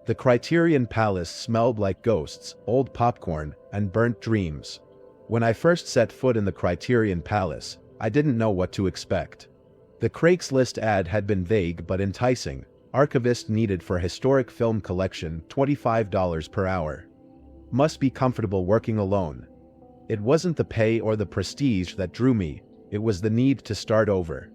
The Criterion Palace smelled like ghosts, old popcorn, and burnt dreams. When I first set foot in the Criterion Palace, I didn't know what to expect. The Craigslist ad had been vague but enticing. Archivist needed for historic film collection, $25 per hour. Must be comfortable working alone. It wasn't the pay or the prestige that drew me, it was the need to start over.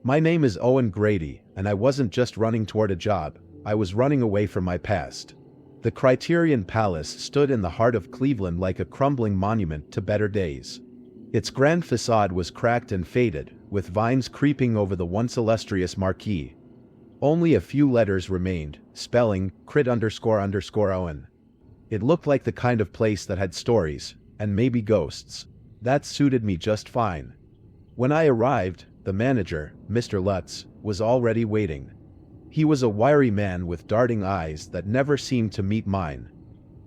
My name is Owen Grady, and I wasn't just running toward a job, I was running away from my past. The Criterion Palace stood in the heart of Cleveland like a crumbling monument to better days. Its grand facade was cracked and faded, with vines creeping over the once illustrious marquee. Only a few letters remained, spelling Crit__Owen. It looked like the kind of place that had stories, and maybe ghosts. That suited me just fine. When I arrived, the manager, Mr. Lutz, was already waiting. He was a wiry man with darting eyes that never seemed to meet mine.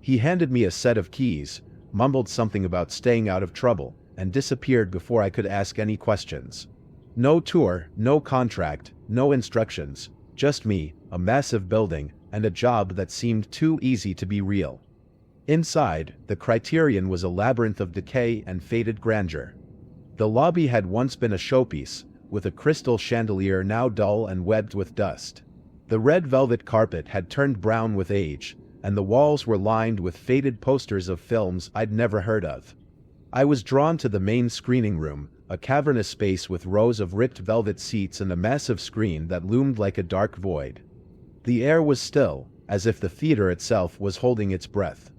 He handed me a set of keys, mumbled something about staying out of trouble, and disappeared before I could ask any questions. No tour, no contract, no instructions, just me, a massive building, and a job that seemed too easy to be real. Inside, the Criterion was a labyrinth of decay and faded grandeur. The lobby had once been a showpiece, with a crystal chandelier now dull and webbed with dust. The red velvet carpet had turned brown with age, and the walls were lined with faded posters of films I'd never heard of. I was drawn to the main screening room, a cavernous space with rows of ripped velvet seats and a massive screen that loomed like a dark void. The air was still, as if the theater itself was holding its breath.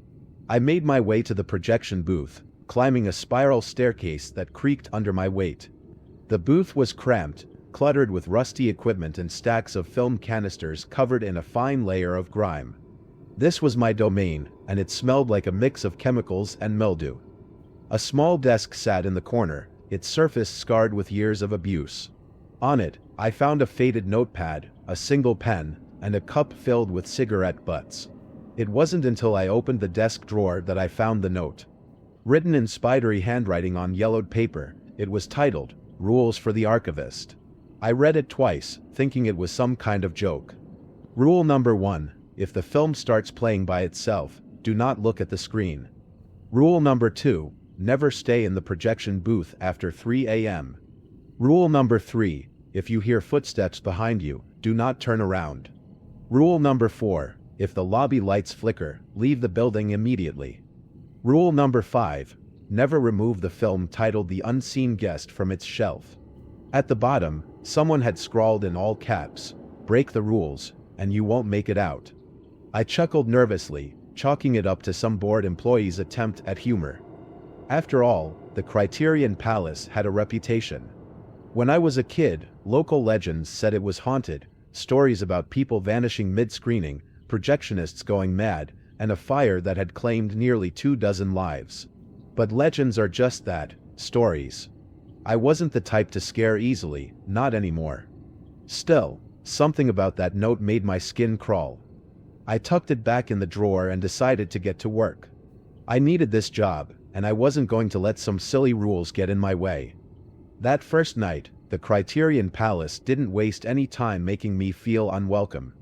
I made my way to the projection booth, climbing a spiral staircase that creaked under my weight. The booth was cramped, cluttered with rusty equipment and stacks of film canisters covered in a fine layer of grime. This was my domain, and it smelled like a mix of chemicals and mildew. A small desk sat in the corner, its surface scarred with years of abuse. On it, I found a faded notepad, a single pen, and a cup filled with cigarette butts. It wasn't until I opened the desk drawer that I found the note. Written in spidery handwriting on yellowed paper, it was titled, "Rules for the Archivist." I read it twice, thinking it was some kind of joke. Rule number 1, if the film starts playing by itself, do not look at the screen. Rule number 2, never stay in the projection booth after 3 a.m. Rule number 3, if you hear footsteps behind you, do not turn around. Rule number 4, if the lobby lights flicker, leave the building immediately. Rule number 5, never remove the film titled The Unseen Guest from its shelf. At the bottom, someone had scrawled in all caps, "Break the rules, and you won't make it out." I chuckled nervously, chalking it up to some bored employee's attempt at humor. After all, the Criterion Palace had a reputation. When I was a kid, local legends said it was haunted, stories about people vanishing mid-screening, projectionists going mad, and a fire that had claimed nearly 24 lives. But legends are just that, stories. I wasn't the type to scare easily, not anymore. Still, something about that note made my skin crawl. I tucked it back in the drawer and decided to get to work. I needed this job, and I wasn't going to let some silly rules get in my way. That first night, the Criterion Palace didn't waste any time making me feel unwelcome.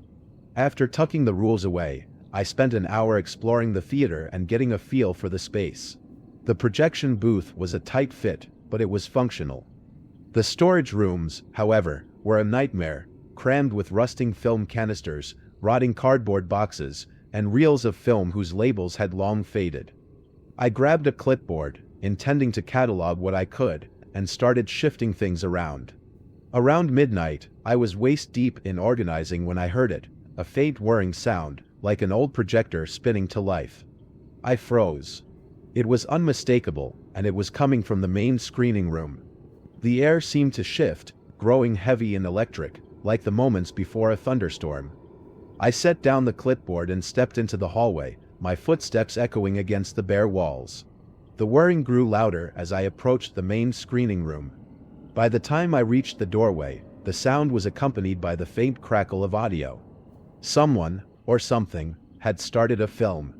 After tucking the rules away, I spent an hour exploring the theater and getting a feel for the space. The projection booth was a tight fit, but it was functional. The storage rooms, however, were a nightmare, crammed with rusting film canisters, rotting cardboard boxes, and reels of film whose labels had long faded. I grabbed a clipboard, intending to catalog what I could, and started shifting things around. Around midnight, I was waist-deep in organizing when I heard it, a faint whirring sound, like an old projector spinning to life. I froze. It was unmistakable, and it was coming from the main screening room. The air seemed to shift, growing heavy and electric, like the moments before a thunderstorm. I set down the clipboard and stepped into the hallway, my footsteps echoing against the bare walls. The whirring grew louder as I approached the main screening room. By the time I reached the doorway, the sound was accompanied by the faint crackle of audio. Someone, or something, had started a film.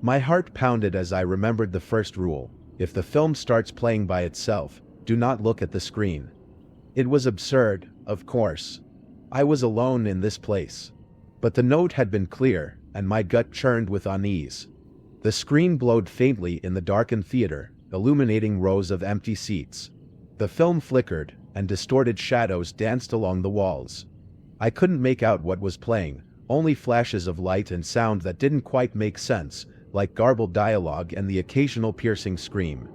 My heart pounded as I remembered the first rule: if the film starts playing by itself, do not look at the screen. It was absurd, of course. I was alone in this place. But the note had been clear, and my gut churned with unease. The screen glowed faintly in the darkened theater, illuminating rows of empty seats. The film flickered, and distorted shadows danced along the walls. I couldn't make out what was playing, only flashes of light and sound that didn't quite make sense, like garbled dialogue and the occasional piercing scream.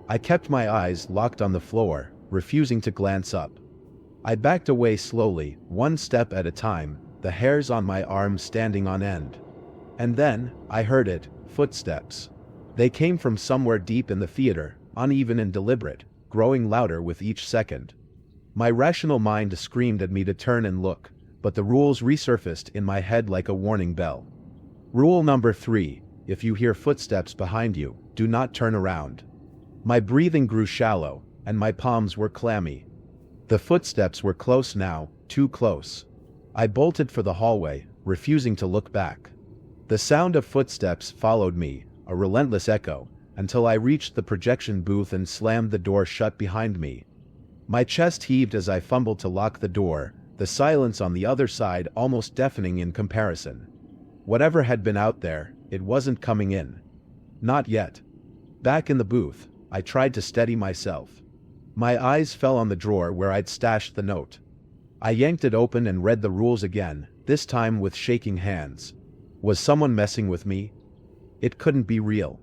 I kept my eyes locked on the floor, refusing to glance up. I backed away slowly, one step at a time, the hairs on my arms standing on end. And then, I heard it, footsteps. They came from somewhere deep in the theater, uneven and deliberate, growing louder with each second. My rational mind screamed at me to turn and look, but the rules resurfaced in my head like a warning bell. Rule number 3, if you hear footsteps behind you, do not turn around. My breathing grew shallow, and my palms were clammy. The footsteps were close now, too close. I bolted for the hallway, refusing to look back. The sound of footsteps followed me, a relentless echo, until I reached the projection booth and slammed the door shut behind me. My chest heaved as I fumbled to lock the door, the silence on the other side almost deafening in comparison. Whatever had been out there, it wasn't coming in. Not yet. Back in the booth, I tried to steady myself. My eyes fell on the drawer where I'd stashed the note. I yanked it open and read the rules again, this time with shaking hands. Was someone messing with me? It couldn't be real.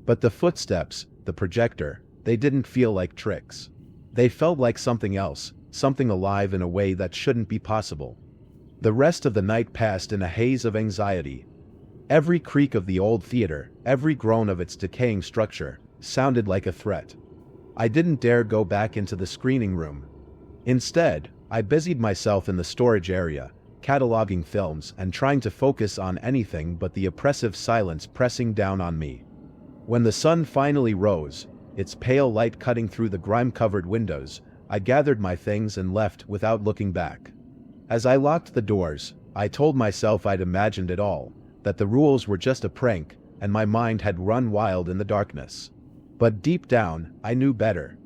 But the footsteps, the projector, they didn't feel like tricks. They felt like something else, something alive in a way that shouldn't be possible. The rest of the night passed in a haze of anxiety. Every creak of the old theater, every groan of its decaying structure, sounded like a threat. I didn't dare go back into the screening room. Instead, I busied myself in the storage area, cataloging films and trying to focus on anything but the oppressive silence pressing down on me. When the sun finally rose, its pale light cutting through the grime-covered windows, I gathered my things and left without looking back. As I locked the doors, I told myself I'd imagined it all, that the rules were just a prank, and my mind had run wild in the darkness. But deep down, I knew better.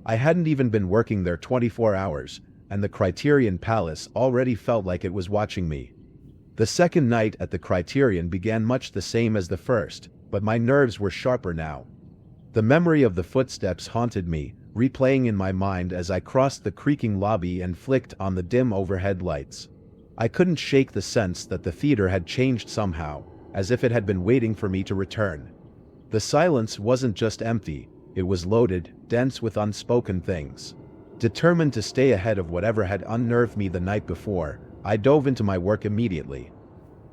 I hadn't even been working there 24 hours, and the Criterion Palace already felt like it was watching me. The second night at the Criterion began much the same as the first, but my nerves were sharper now. The memory of the footsteps haunted me, replaying in my mind as I crossed the creaking lobby and flicked on the dim overhead lights. I couldn't shake the sense that the theater had changed somehow, as if it had been waiting for me to return. The silence wasn't just empty, it was loaded, dense with unspoken things. Determined to stay ahead of whatever had unnerved me the night before, I dove into my work immediately.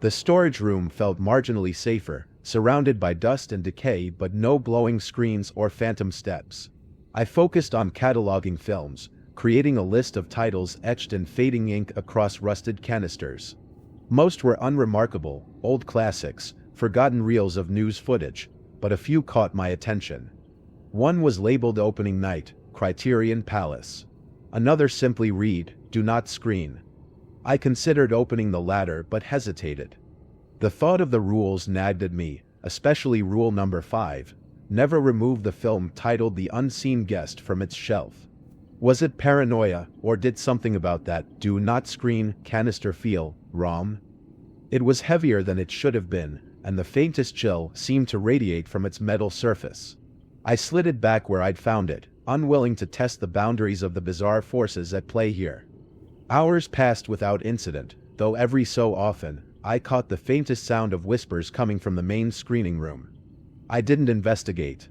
The storage room felt marginally safer, surrounded by dust and decay but no glowing screens or phantom steps. I focused on cataloging films, creating a list of titles etched in fading ink across rusted canisters. Most were unremarkable, old classics, forgotten reels of news footage, but a few caught my attention. One was labeled Opening Night, Criterion Palace. Another simply read, Do Not Screen. I considered opening the latter but hesitated. The thought of the rules nagged at me, especially rule number 5, never remove the film titled The Unseen Guest from its shelf. Was it paranoia, or did something about that Do Not Screen canister feel wrong? It was heavier than it should have been, and the faintest chill seemed to radiate from its metal surface. I slid it back where I'd found it, unwilling to test the boundaries of the bizarre forces at play here. Hours passed without incident, though every so often, I caught the faintest sound of whispers coming from the main screening room. I didn't investigate.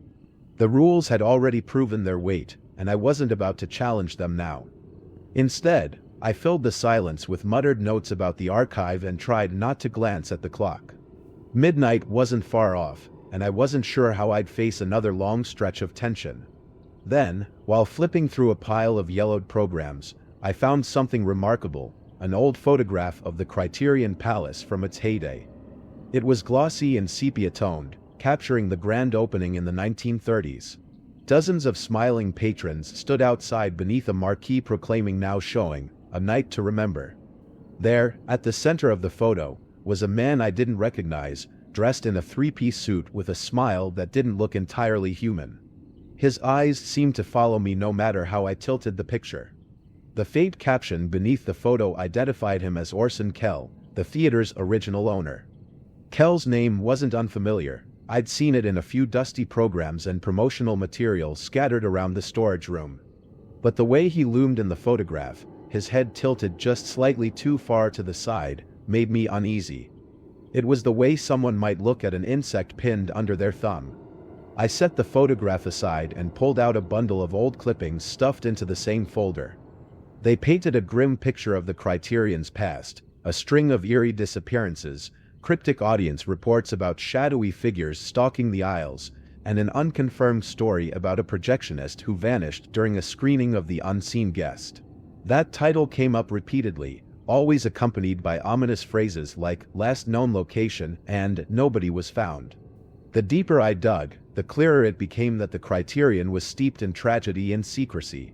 The rules had already proven their weight, and I wasn't about to challenge them now. Instead, I filled the silence with muttered notes about the archive and tried not to glance at the clock. Midnight wasn't far off, and I wasn't sure how I'd face another long stretch of tension. Then, while flipping through a pile of yellowed programs, I found something remarkable, an old photograph of the Criterion Palace from its heyday. It was glossy and sepia-toned, capturing the grand opening in the 1930s. Dozens of smiling patrons stood outside beneath a marquee proclaiming "Now Showing, a Night to Remember." There, at the center of the photo, was a man I didn't recognize, dressed in a three-piece suit with a smile that didn't look entirely human. His eyes seemed to follow me no matter how I tilted the picture. The faint caption beneath the photo identified him as Orson Kell, the theater's original owner. Kel's name wasn't unfamiliar. I'd seen it in a few dusty programs and promotional material scattered around the storage room. But the way he loomed in the photograph, his head tilted just slightly too far to the side, made me uneasy. It was the way someone might look at an insect pinned under their thumb. I set the photograph aside and pulled out a bundle of old clippings stuffed into the same folder. They painted a grim picture of the Criterion's past, a string of eerie disappearances, cryptic audience reports about shadowy figures stalking the aisles, and an unconfirmed story about a projectionist who vanished during a screening of The Unseen Guest. That title came up repeatedly, always accompanied by ominous phrases like "last known location" and "nobody was found." The deeper I dug, the clearer it became that the Criterion was steeped in tragedy and secrecy.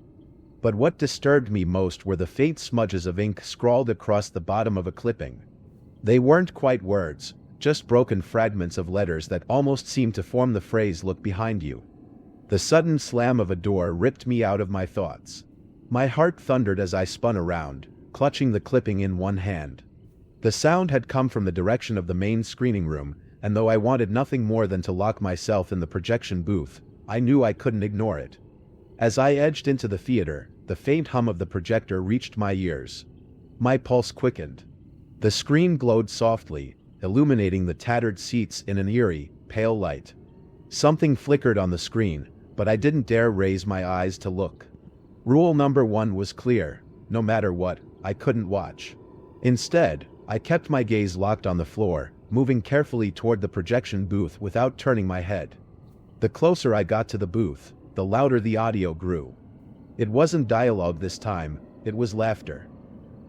But what disturbed me most were the faint smudges of ink scrawled across the bottom of a clipping. They weren't quite words, just broken fragments of letters that almost seemed to form the phrase "look behind you." The sudden slam of a door ripped me out of my thoughts. My heart thundered as I spun around, clutching the clipping in one hand. The sound had come from the direction of the main screening room, and though I wanted nothing more than to lock myself in the projection booth, I knew I couldn't ignore it. As I edged into the theater, the faint hum of the projector reached my ears. My pulse quickened. The screen glowed softly, illuminating the tattered seats in an eerie, pale light. Something flickered on the screen, but I didn't dare raise my eyes to look. Rule number 1 was clear: no matter what, I couldn't watch. Instead, I kept my gaze locked on the floor, moving carefully toward the projection booth without turning my head. The closer I got to the booth, the louder the audio grew. It wasn't dialogue this time, it was laughter.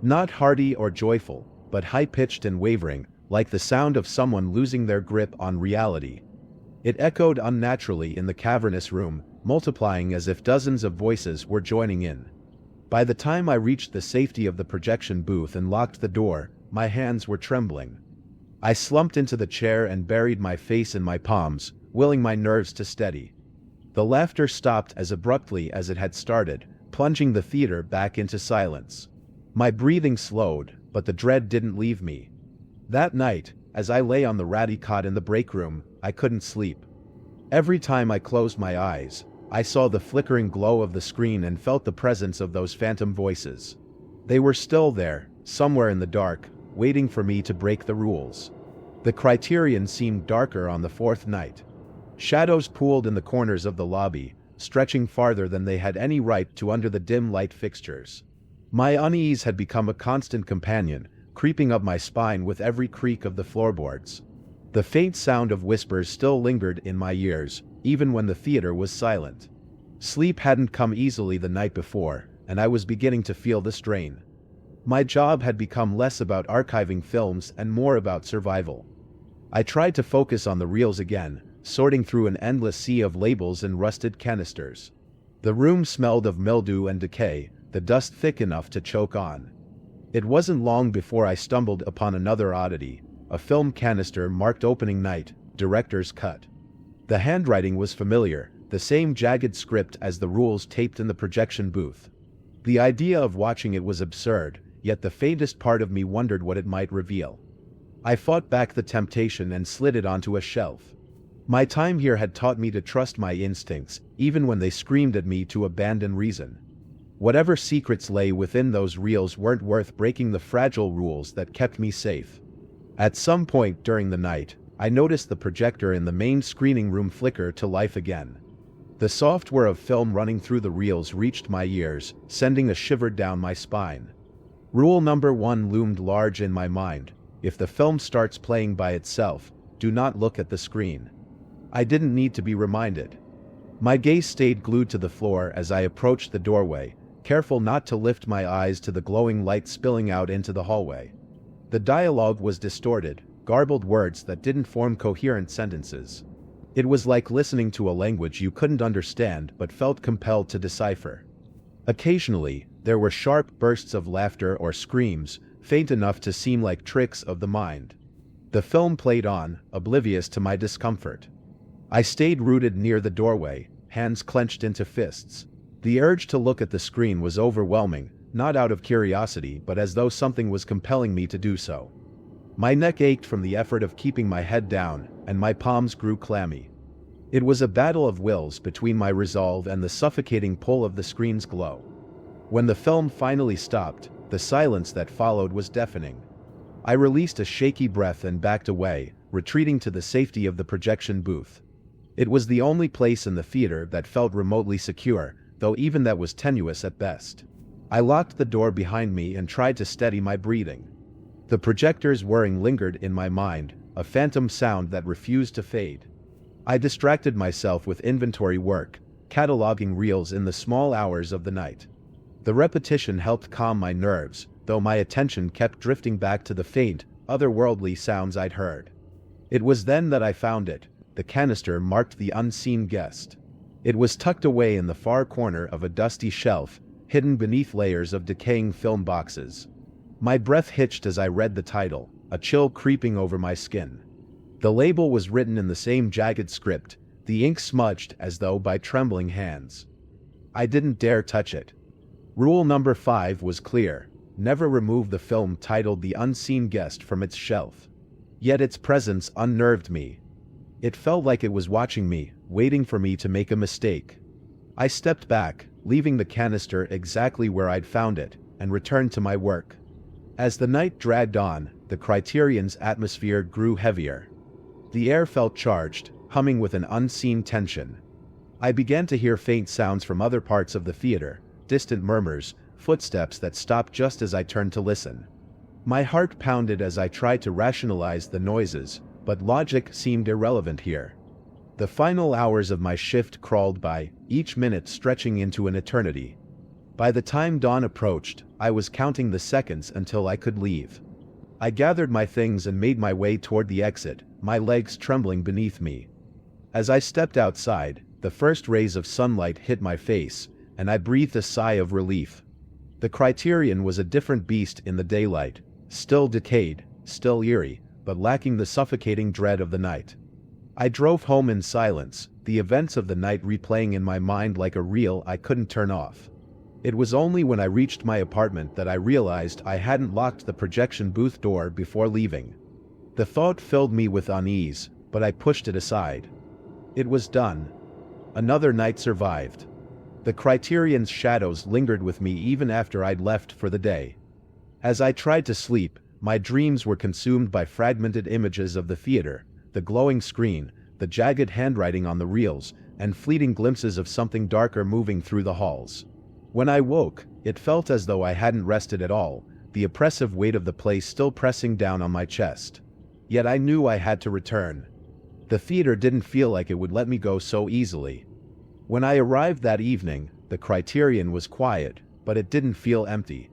Not hearty or joyful, but high-pitched and wavering, like the sound of someone losing their grip on reality. It echoed unnaturally in the cavernous room, multiplying as if dozens of voices were joining in. By the time I reached the safety of the projection booth and locked the door, my hands were trembling. I slumped into the chair and buried my face in my palms, willing my nerves to steady. The laughter stopped as abruptly as it had started, plunging the theater back into silence. My breathing slowed, but the dread didn't leave me. That night, as I lay on the ratty cot in the break room, I couldn't sleep. Every time I closed my eyes, I saw the flickering glow of the screen and felt the presence of those phantom voices. They were still there, somewhere in the dark, waiting for me to break the rules. The Criterion seemed darker on the fourth night. Shadows pooled in the corners of the lobby, stretching farther than they had any right to under the dim light fixtures. My unease had become a constant companion, creeping up my spine with every creak of the floorboards. The faint sound of whispers still lingered in my ears, even when the theater was silent. Sleep hadn't come easily the night before, and I was beginning to feel the strain. My job had become less about archiving films and more about survival. I tried to focus on the reels again, sorting through an endless sea of labels and rusted canisters. The room smelled of mildew and decay, the dust thick enough to choke on. It wasn't long before I stumbled upon another oddity, a film canister marked opening night, director's cut. The handwriting was familiar, the same jagged script as the rules taped in the projection booth. The idea of watching it was absurd, yet the faintest part of me wondered what it might reveal. I fought back the temptation and slid it onto a shelf. My time here had taught me to trust my instincts, even when they screamed at me to abandon reason. Whatever secrets lay within those reels weren't worth breaking the fragile rules that kept me safe. At some point during the night, I noticed the projector in the main screening room flicker to life again. The soft whir of film running through the reels reached my ears, sending a shiver down my spine. Rule number 1 loomed large in my mind: if the film starts playing by itself, do not look at the screen. I didn't need to be reminded. My gaze stayed glued to the floor as I approached the doorway, careful not to lift my eyes to the glowing light spilling out into the hallway. The dialogue was distorted, garbled words that didn't form coherent sentences. It was like listening to a language you couldn't understand but felt compelled to decipher. Occasionally, there were sharp bursts of laughter or screams, faint enough to seem like tricks of the mind. The film played on, oblivious to my discomfort. I stayed rooted near the doorway, hands clenched into fists. The urge to look at the screen was overwhelming, not out of curiosity but as though something was compelling me to do so. My neck ached from the effort of keeping my head down, and my palms grew clammy. It was a battle of wills between my resolve and the suffocating pull of the screen's glow. When the film finally stopped, the silence that followed was deafening. I released a shaky breath and backed away, retreating to the safety of the projection booth. It was the only place in the theater that felt remotely secure, though even that was tenuous at best. I locked the door behind me and tried to steady my breathing. The projector's whirring lingered in my mind, a phantom sound that refused to fade. I distracted myself with inventory work, cataloging reels in the small hours of the night. The repetition helped calm my nerves, though my attention kept drifting back to the faint, otherworldly sounds I'd heard. It was then that I found it. The canister marked the unseen guest. It was tucked away in the far corner of a dusty shelf, hidden beneath layers of decaying film boxes. My breath hitched as I read the title, a chill creeping over my skin. The label was written in the same jagged script, the ink smudged as though by trembling hands. I didn't dare touch it. Rule number 5 was clear: never remove the film titled The Unseen Guest from its shelf. Yet its presence unnerved me. It felt like it was watching me, waiting for me to make a mistake. I stepped back, leaving the canister exactly where I'd found it, and returned to my work. As the night dragged on, the Criterion's atmosphere grew heavier. The air felt charged, humming with an unseen tension. I began to hear faint sounds from other parts of the theater, distant murmurs, footsteps that stopped just as I turned to listen. My heart pounded as I tried to rationalize the noises, but logic seemed irrelevant here. The final hours of my shift crawled by, each minute stretching into an eternity. By the time dawn approached, I was counting the seconds until I could leave. I gathered my things and made my way toward the exit, my legs trembling beneath me. As I stepped outside, the first rays of sunlight hit my face, and I breathed a sigh of relief. The Criterion was a different beast in the daylight, still decayed, still eerie, but lacking the suffocating dread of the night. I drove home in silence, the events of the night replaying in my mind like a reel I couldn't turn off. It was only when I reached my apartment that I realized I hadn't locked the projection booth door before leaving. The thought filled me with unease, but I pushed it aside. It was done. Another night survived. The Criterion's shadows lingered with me even after I'd left for the day. As I tried to sleep, my dreams were consumed by fragmented images of the theater, the glowing screen, the jagged handwriting on the reels, and fleeting glimpses of something darker moving through the halls. When I woke, it felt as though I hadn't rested at all, the oppressive weight of the place still pressing down on my chest. Yet I knew I had to return. The theater didn't feel like it would let me go so easily. When I arrived that evening, the Criterion was quiet, but it didn't feel empty.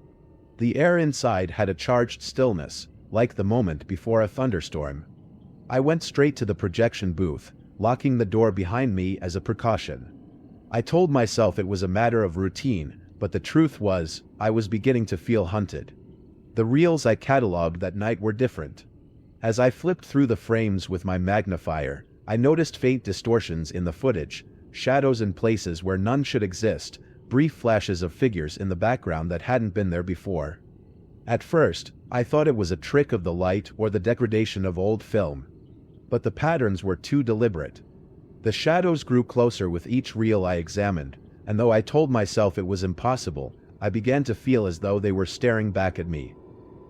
The air inside had a charged stillness, like the moment before a thunderstorm. I went straight to the projection booth, locking the door behind me as a precaution. I told myself it was a matter of routine, but the truth was, I was beginning to feel hunted. The reels I cataloged that night were different. As I flipped through the frames with my magnifier, I noticed faint distortions in the footage, shadows in places where none should exist, brief flashes of figures in the background that hadn't been there before. At first, I thought it was a trick of the light or the degradation of old film. But the patterns were too deliberate. The shadows grew closer with each reel I examined, and though I told myself it was impossible, I began to feel as though they were staring back at me.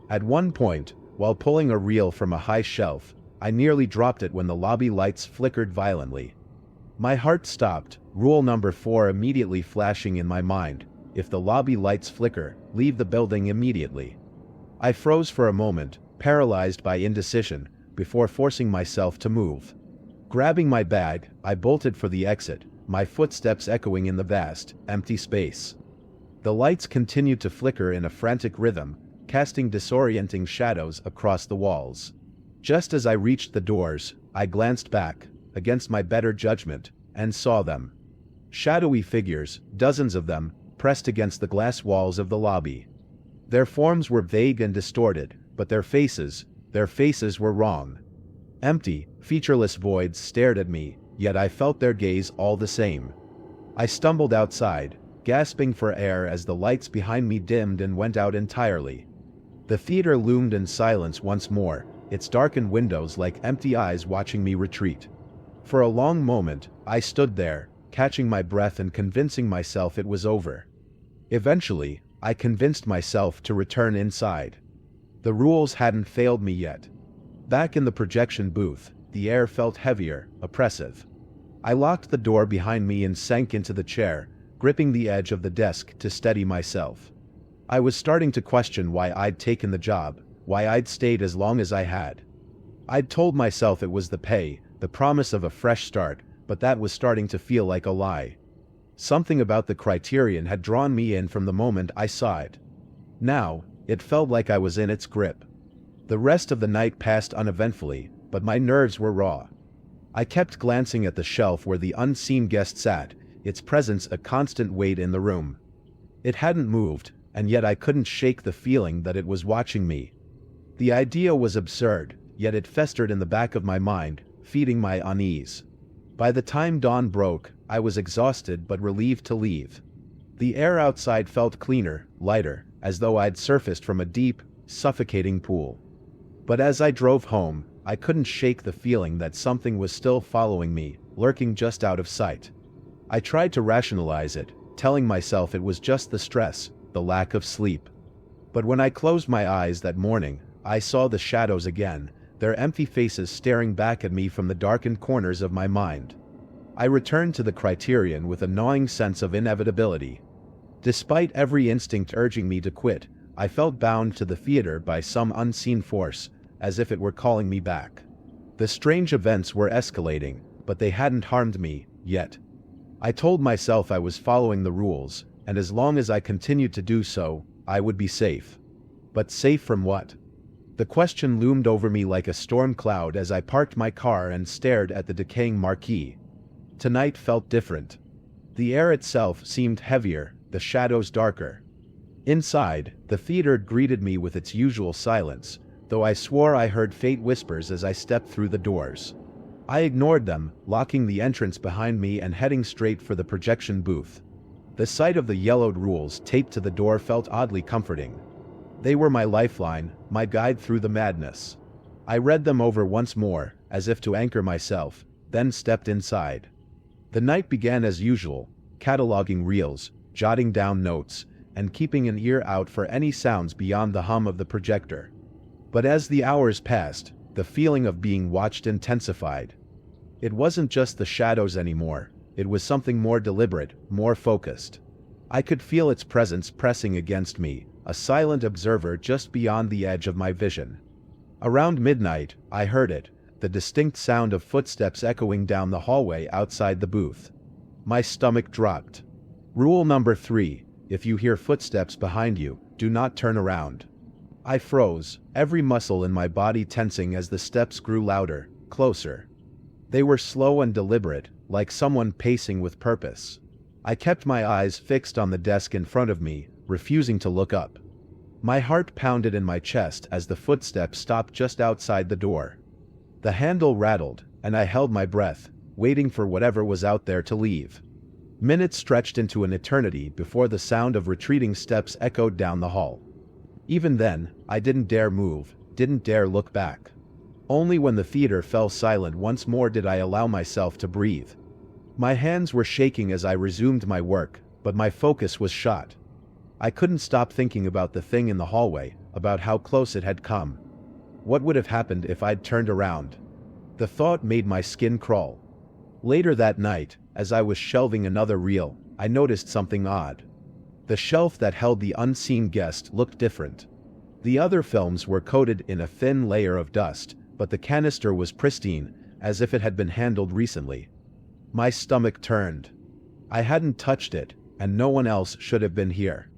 At one point, while pulling a reel from a high shelf, I nearly dropped it when the lobby lights flickered violently. My heart stopped, rule number 4 immediately flashing in my mind: if the lobby lights flicker, leave the building immediately. I froze for a moment, paralyzed by indecision, before forcing myself to move. Grabbing my bag, I bolted for the exit, my footsteps echoing in the vast, empty space. The lights continued to flicker in a frantic rhythm, casting disorienting shadows across the walls. Just as I reached the doors, I glanced back, against my better judgment, and saw them. Shadowy figures, dozens of them, pressed against the glass walls of the lobby. Their forms were vague and distorted, but their faces were wrong. Empty, featureless voids stared at me, yet I felt their gaze all the same. I stumbled outside, gasping for air as the lights behind me dimmed and went out entirely. The theater loomed in silence once more, its darkened windows like empty eyes watching me retreat. For a long moment, I stood there, catching my breath and convincing myself it was over. Eventually, I convinced myself to return inside. The rules hadn't failed me yet. Back in the projection booth, the air felt heavier, oppressive. I locked the door behind me and sank into the chair, gripping the edge of the desk to steady myself. I was starting to question why I'd taken the job, why I'd stayed as long as I had. I'd told myself it was the pay, the promise of a fresh start, but that was starting to feel like a lie. Something about the Criterion had drawn me in from the moment I saw it. Now, it felt like I was in its grip. The rest of the night passed uneventfully, but my nerves were raw. I kept glancing at the shelf where the unseen guest sat, its presence a constant weight in the room. It hadn't moved, and yet I couldn't shake the feeling that it was watching me. The idea was absurd, yet it festered in the back of my mind, feeding my unease. By the time dawn broke, I was exhausted but relieved to leave. The air outside felt cleaner, lighter, as though I'd surfaced from a deep, suffocating pool. But as I drove home, I couldn't shake the feeling that something was still following me, lurking just out of sight. I tried to rationalize it, telling myself it was just the stress, the lack of sleep. But when I closed my eyes that morning, I saw the shadows again, their empty faces staring back at me from the darkened corners of my mind. I returned to the Criterion with a gnawing sense of inevitability. Despite every instinct urging me to quit, I felt bound to the theater by some unseen force, as if it were calling me back. The strange events were escalating, but they hadn't harmed me, yet. I told myself I was following the rules, and as long as I continued to do so, I would be safe. But safe from what? The question loomed over me like a storm cloud as I parked my car and stared at the decaying marquee. Tonight felt different. The air itself seemed heavier, the shadows darker. Inside, the theater greeted me with its usual silence, though I swore I heard faint whispers as I stepped through the doors. I ignored them, locking the entrance behind me and heading straight for the projection booth. The sight of the yellowed rules taped to the door felt oddly comforting. They were my lifeline, my guide through the madness. I read them over once more, as if to anchor myself, then stepped inside. The night began as usual, cataloging reels, jotting down notes, and keeping an ear out for any sounds beyond the hum of the projector. But as the hours passed, the feeling of being watched intensified. It wasn't just the shadows anymore, it was something more deliberate, more focused. I could feel its presence pressing against me, a silent observer just beyond the edge of my vision. Around midnight, I heard it, the distinct sound of footsteps echoing down the hallway outside the booth. My stomach dropped. Rule number 3, if you hear footsteps behind you, do not turn around. I froze, every muscle in my body tensing as the steps grew louder, closer. They were slow and deliberate, like someone pacing with purpose. I kept my eyes fixed on the desk in front of me, refusing to look up. My heart pounded in my chest as the footsteps stopped just outside the door. The handle rattled, and I held my breath, waiting for whatever was out there to leave. Minutes stretched into an eternity before the sound of retreating steps echoed down the hall. Even then, I didn't dare move, didn't dare look back. Only when the theater fell silent once more did I allow myself to breathe. My hands were shaking as I resumed my work, but my focus was shot. I couldn't stop thinking about the thing in the hallway, about how close it had come. What would have happened if I'd turned around? The thought made my skin crawl. Later that night, as I was shelving another reel, I noticed something odd. The shelf that held the unseen guest looked different. The other films were coated in a thin layer of dust, but the canister was pristine, as if it had been handled recently. My stomach turned. I hadn't touched it, and no one else should have been here.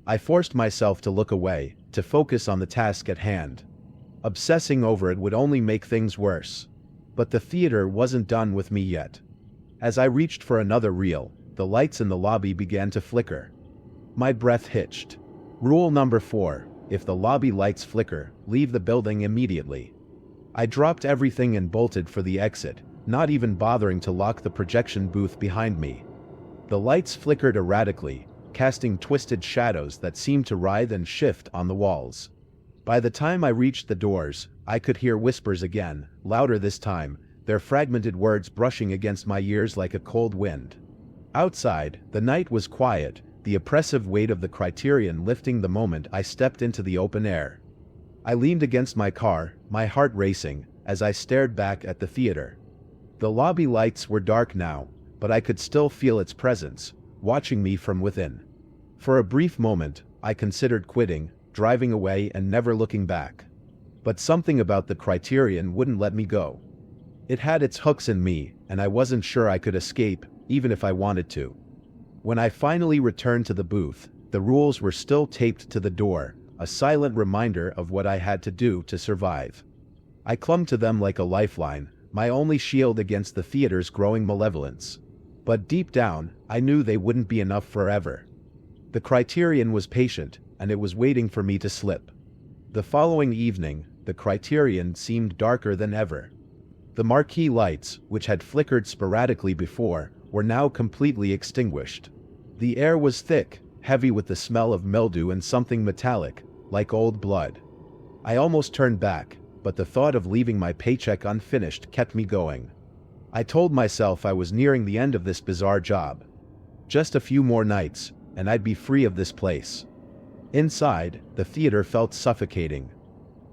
I forced myself to look away, to focus on the task at hand. Obsessing over it would only make things worse. But the theater wasn't done with me yet. As I reached for another reel, the lights in the lobby began to flicker. My breath hitched. Rule number 4, if the lobby lights flicker, leave the building immediately. I dropped everything and bolted for the exit, not even bothering to lock the projection booth behind me. The lights flickered erratically, casting twisted shadows that seemed to writhe and shift on the walls. By the time I reached the doors, I could hear whispers again, louder this time, their fragmented words brushing against my ears like a cold wind. Outside, the night was quiet, the oppressive weight of the Criterion lifting the moment I stepped into the open air. I leaned against my car, my heart racing, as I stared back at the theater. The lobby lights were dark now, but I could still feel its presence, watching me from within. For a brief moment, I considered quitting, driving away and never looking back. But something about the Criterion wouldn't let me go. It had its hooks in me, and I wasn't sure I could escape, even if I wanted to. When I finally returned to the booth, the rules were still taped to the door, a silent reminder of what I had to do to survive. I clung to them like a lifeline, my only shield against the theater's growing malevolence. But deep down, I knew they wouldn't be enough forever. The Criterion was patient, and it was waiting for me to slip. The following evening, the Criterion seemed darker than ever. The marquee lights, which had flickered sporadically before, were now completely extinguished. The air was thick, heavy with the smell of mildew and something metallic, like old blood. I almost turned back, but the thought of leaving my paycheck unfinished kept me going. I told myself I was nearing the end of this bizarre job. Just a few more nights, and I'd be free of this place. Inside, the theater felt suffocating.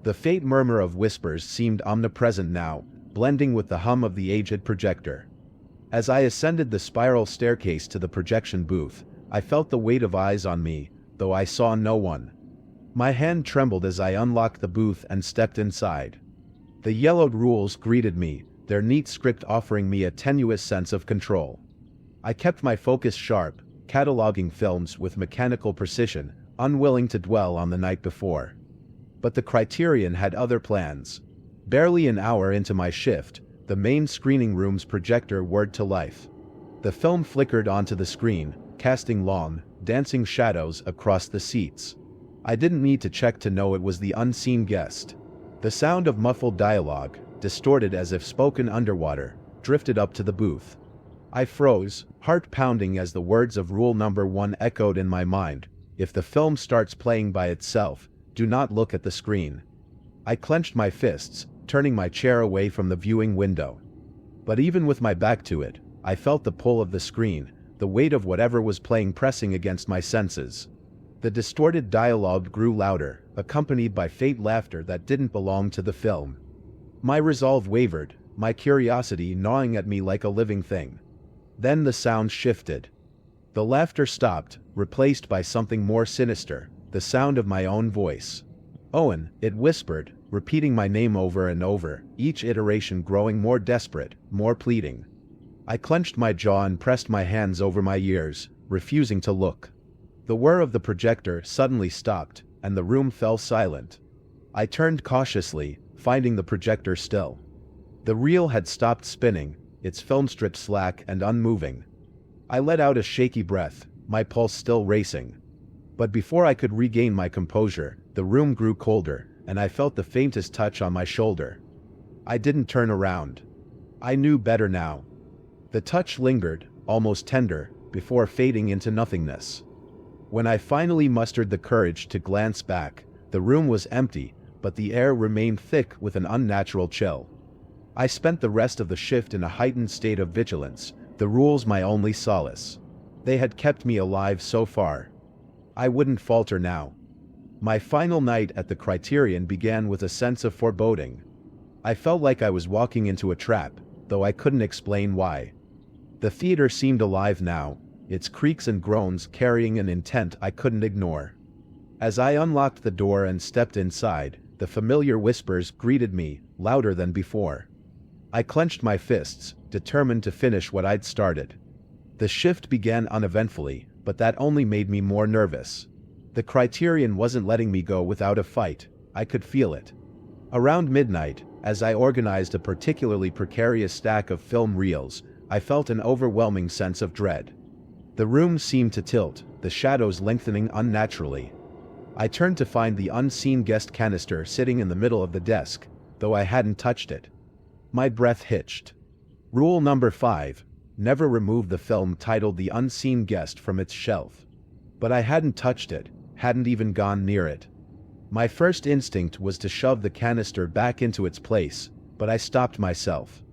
The faint murmur of whispers seemed omnipresent now, blending with the hum of the aged projector. As I ascended the spiral staircase to the projection booth, I felt the weight of eyes on me, though I saw no one. My hand trembled as I unlocked the booth and stepped inside. The yellowed rules greeted me, their neat script offering me a tenuous sense of control. I kept my focus sharp, cataloging films with mechanical precision, unwilling to dwell on the night before. But the Criterion had other plans. Barely an hour into my shift, the main screening room's projector whirred to life. The film flickered onto the screen, casting long, dancing shadows across the seats. I didn't need to check to know it was the unseen guest. The sound of muffled dialogue, distorted as if spoken underwater, drifted up to the booth. I froze, heart pounding as the words of rule number 1 echoed in my mind. If the film starts playing by itself, do not look at the screen. I clenched my fists, turning my chair away from the viewing window. But even with my back to it, I felt the pull of the screen, the weight of whatever was playing pressing against my senses. The distorted dialogue grew louder, accompanied by faint laughter that didn't belong to the film. My resolve wavered, my curiosity gnawing at me like a living thing. Then the sound shifted. The laughter stopped, replaced by something more sinister, the sound of my own voice. Owen, it whispered, repeating my name over and over, each iteration growing more desperate, more pleading. I clenched my jaw and pressed my hands over my ears, refusing to look. The whir of the projector suddenly stopped, and the room fell silent. I turned cautiously, finding the projector still. The reel had stopped spinning, its film strip slack and unmoving. I let out a shaky breath, my pulse still racing. But before I could regain my composure, the room grew colder, and I felt the faintest touch on my shoulder. I didn't turn around. I knew better now. The touch lingered, almost tender, before fading into nothingness. When I finally mustered the courage to glance back, the room was empty, but the air remained thick with an unnatural chill. I spent the rest of the shift in a heightened state of vigilance, the rules my only solace. They had kept me alive so far. I wouldn't falter now. My final night at the Criterion began with a sense of foreboding. I felt like I was walking into a trap, though I couldn't explain why. The theater seemed alive now, its creaks and groans carrying an intent I couldn't ignore. As I unlocked the door and stepped inside, the familiar whispers greeted me, louder than before. I clenched my fists, determined to finish what I'd started. The shift began uneventfully, but that only made me more nervous. The Criterion wasn't letting me go without a fight, I could feel it. Around midnight, as I organized a particularly precarious stack of film reels, I felt an overwhelming sense of dread. The room seemed to tilt, the shadows lengthening unnaturally. I turned to find the unseen guest canister sitting in the middle of the desk, though I hadn't touched it. My breath hitched. Rule number 5. Never remove the film titled The Unseen Guest from its shelf. But I hadn't touched it, hadn't even gone near it. My first instinct was to shove the canister back into its place, but I stopped myself.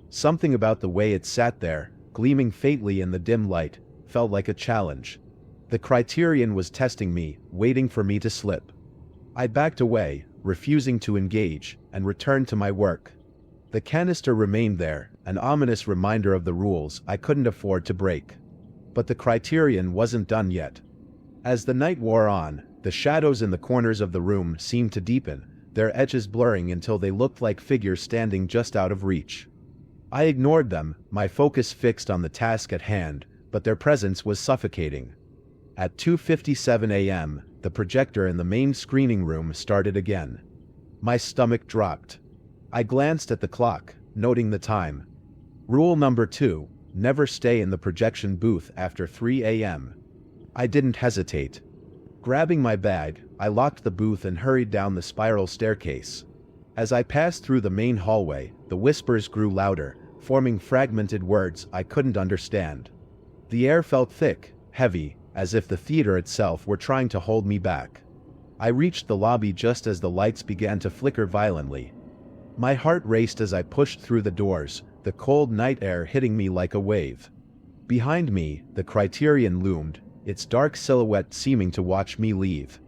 Something about the way it sat there, gleaming faintly in the dim light, felt like a challenge. The Criterion was testing me, waiting for me to slip. I backed away, refusing to engage, and returned to my work. The canister remained there, an ominous reminder of the rules I couldn't afford to break. But the Criterion wasn't done yet. As the night wore on, the shadows in the corners of the room seemed to deepen, their edges blurring until they looked like figures standing just out of reach. I ignored them, my focus fixed on the task at hand, but their presence was suffocating. At 2:57 a.m., the projector in the main screening room started again. My stomach dropped. I glanced at the clock, noting the time. Rule number 2, never stay in the projection booth after 3 a.m. I didn't hesitate. Grabbing my bag, I locked the booth and hurried down the spiral staircase. As I passed through the main hallway, the whispers grew louder, forming fragmented words I couldn't understand. The air felt thick, heavy, as if the theater itself were trying to hold me back. I reached the lobby just as the lights began to flicker violently. My heart raced as I pushed through the doors, the cold night air hitting me like a wave. Behind me, the Criterion loomed, its dark silhouette seeming to watch me leave.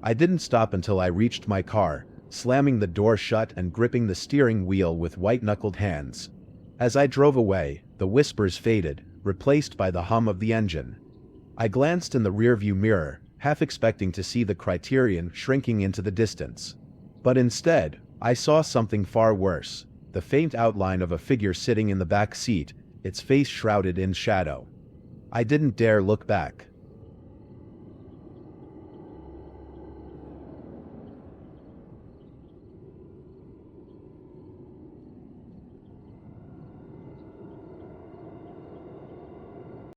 I didn't stop until I reached my car, slamming the door shut and gripping the steering wheel with white-knuckled hands. As I drove away, the whispers faded, replaced by the hum of the engine. I glanced in the rearview mirror, half expecting to see the Criterion shrinking into the distance. But instead, I saw something far worse, the faint outline of a figure sitting in the back seat, its face shrouded in shadow. I didn't dare look back.